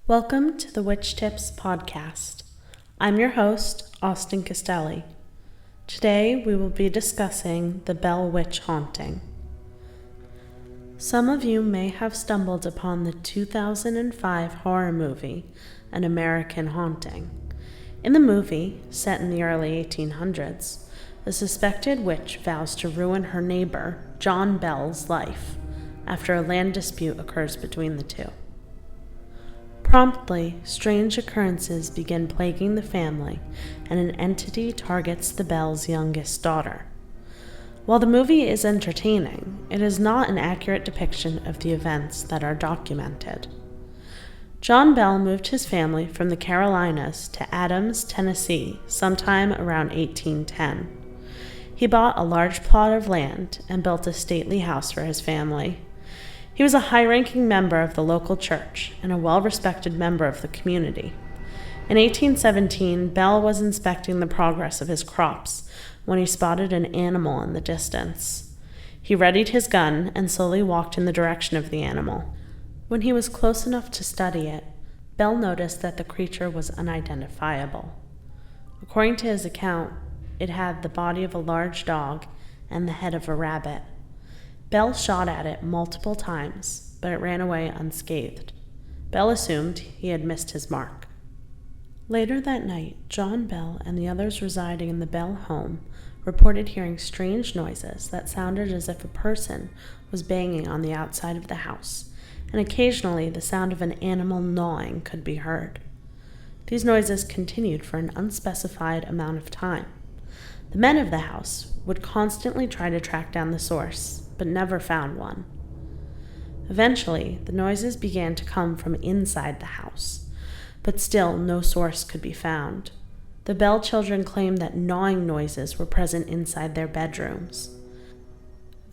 Welcome to the WitchTips podcast. I'm your host, Austin Castelli. Today we will be discussing the Bell Witch haunting. Some of you may have stumbled upon the 2005 horror movie, An American Haunting. In the movie, set in the early 1800s, a suspected witch vows to ruin her neighbor, John Bell's, life after a land dispute occurs between the two. Promptly, strange occurrences begin plaguing the family, and an entity targets the Bell's youngest daughter. While the movie is entertaining, it is not an accurate depiction of the events that are documented. John Bell moved his family from the Carolinas to Adams, Tennessee, sometime around 1810. He bought a large plot of land and built a stately house for his family. He was a high-ranking member of the local church and a well-respected member of the community. In 1817, Bell was inspecting the progress of his crops when he spotted an animal in the distance. He readied his gun and slowly walked in the direction of the animal. When he was close enough to study it, Bell noticed that the creature was unidentifiable. According to his account, it had the body of a large dog and the head of a rabbit. Bell shot at it multiple times, but it ran away unscathed. Bell assumed he had missed his mark. Later that night, John Bell and the others residing in the Bell home reported hearing strange noises that sounded as if a person was banging on the outside of the house, and occasionally the sound of an animal gnawing could be heard. These noises continued for an unspecified amount of time. The men of the house would constantly try to track down the source, but never found one. Eventually, the noises began to come from inside the house, but still no source could be found. The Bell children claimed that gnawing noises were present inside their bedrooms.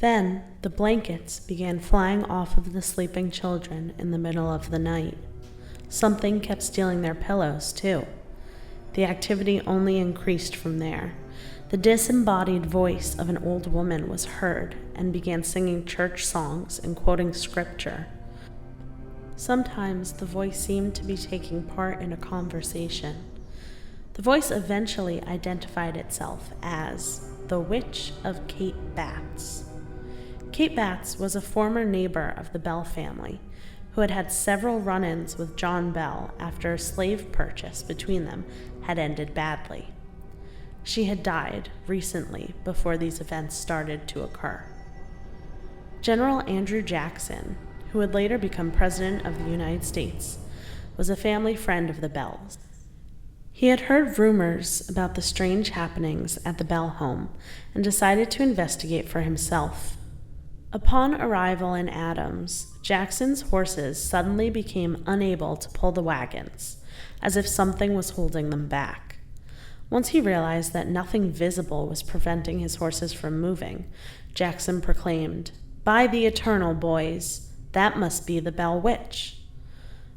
Then, the blankets began flying off of the sleeping children in the middle of the night. Something kept stealing their pillows, too. The activity only increased from there. The disembodied voice of an old woman was heard and began singing church songs and quoting scripture. Sometimes the voice seemed to be taking part in a conversation. The voice eventually identified itself as the Witch of Kate Batts. Kate Batts was a former neighbor of the Bell family who had had several run-ins with John Bell after a slave purchase between them had ended badly. She had died recently before these events started to occur. General Andrew Jackson, who would later become President of the United States, was a family friend of the Bells. He had heard rumors about the strange happenings at the Bell home and decided to investigate for himself. Upon arrival in Adams, Jackson's horses suddenly became unable to pull the wagons, as if something was holding them back. Once he realized that nothing visible was preventing his horses from moving, Jackson proclaimed, "By the eternal, boys, that must be the Bell Witch."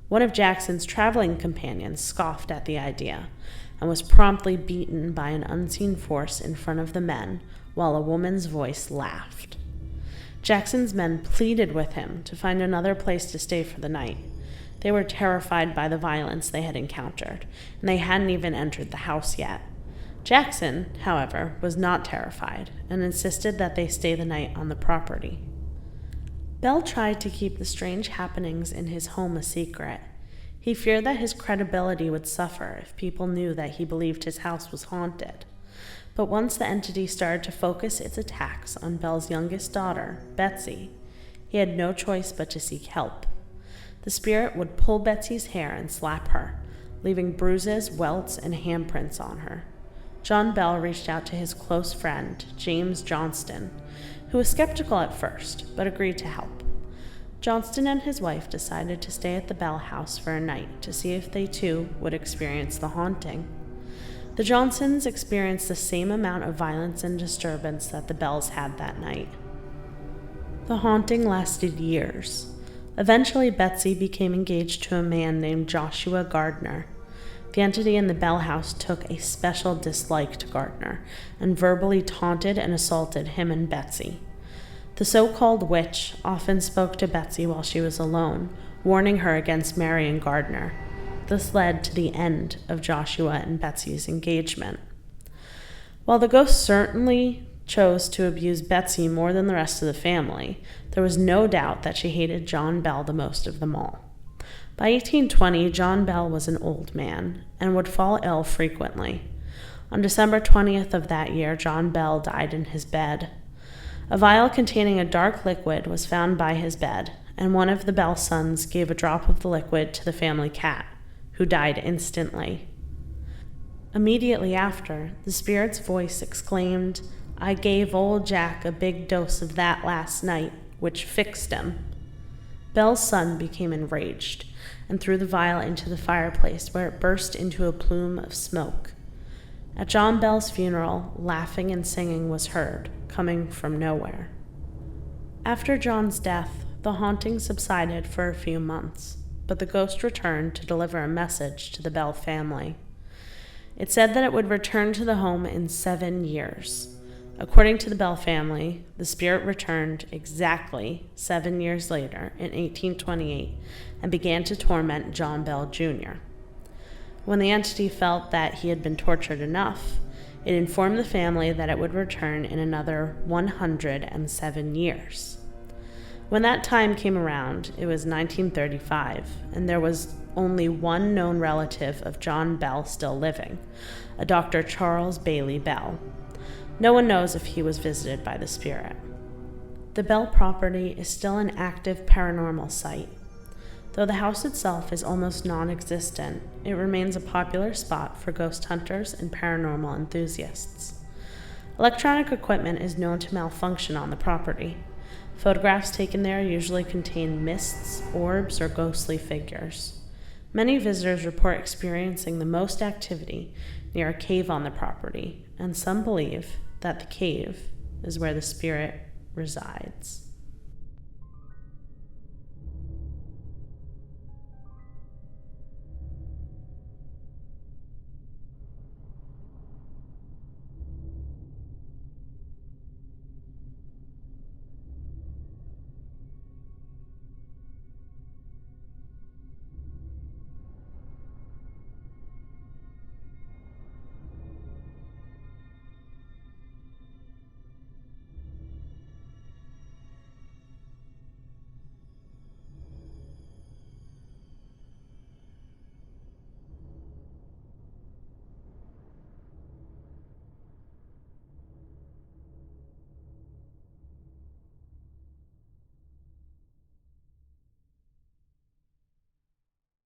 One of Jackson's traveling companions scoffed at the idea and was promptly beaten by an unseen force in front of the men, while a woman's voice laughed. Jackson's men pleaded with him to find another place to stay for the night. They were terrified by the violence they had encountered, and they hadn't even entered the house yet. Jackson, however, was not terrified and insisted that they stay the night on the property. Bell tried to keep the strange happenings in his home a secret. He feared that his credibility would suffer if people knew that he believed his house was haunted. But once the entity started to focus its attacks on Bell's youngest daughter, Betsy, he had no choice but to seek help. The spirit would pull Betsy's hair and slap her, leaving bruises, welts, and handprints on her. John Bell reached out to his close friend, James Johnston, who was skeptical at first, but agreed to help. Johnston and his wife decided to stay at the Bell house for a night to see if they too would experience the haunting. The Johnstons experienced the same amount of violence and disturbance that the Bells had that night. The haunting lasted years. Eventually, Betsy became engaged to a man named Joshua Gardner. The entity in the Bell house took a special dislike to Gardner and verbally taunted and assaulted him and Betsy. The so-called witch often spoke to Betsy while she was alone, warning her against marrying Gardner. this led to the end of Joshua and Betsy's engagement. While the ghost certainly chose to abuse Betsy more than the rest of the family, there was no doubt that she hated John Bell the most of them all. By 1820, John Bell was an old man and would fall ill frequently. On December 20th of that year, John Bell died in his bed. A vial containing a dark liquid was found by his bed, and one of the Bell sons gave a drop of the liquid to the family cat, who died instantly. Immediately after, the spirit's voice exclaimed, "I gave old Jack a big dose of that last night, which fixed him." Bell's son became enraged and threw the vial into the fireplace, where it burst into a plume of smoke. At John Bell's funeral, laughing and singing was heard, coming from nowhere. After John's death, the haunting subsided for a few months, but the ghost returned to deliver a message to the Bell family. It said that it would return to the home in 7 years. According to the Bell family, the spirit returned exactly 7 years later, in 1828, and began to torment John Bell Jr. When the entity felt that he had been tortured enough, it informed the family that it would return in another 107 years. When that time came around, it was 1935, and there was only one known relative of John Bell still living, a Dr. Charles Bailey Bell. No one knows if he was visited by the spirit. The Bell property is still an active paranormal site. Though the house itself is almost non-existent, it remains a popular spot for ghost hunters and paranormal enthusiasts. Electronic equipment is known to malfunction on the property. Photographs taken there usually contain mists, orbs, or ghostly figures. Many visitors report experiencing the most activity near a cave on the property, and some believe that the cave is where the spirit resides.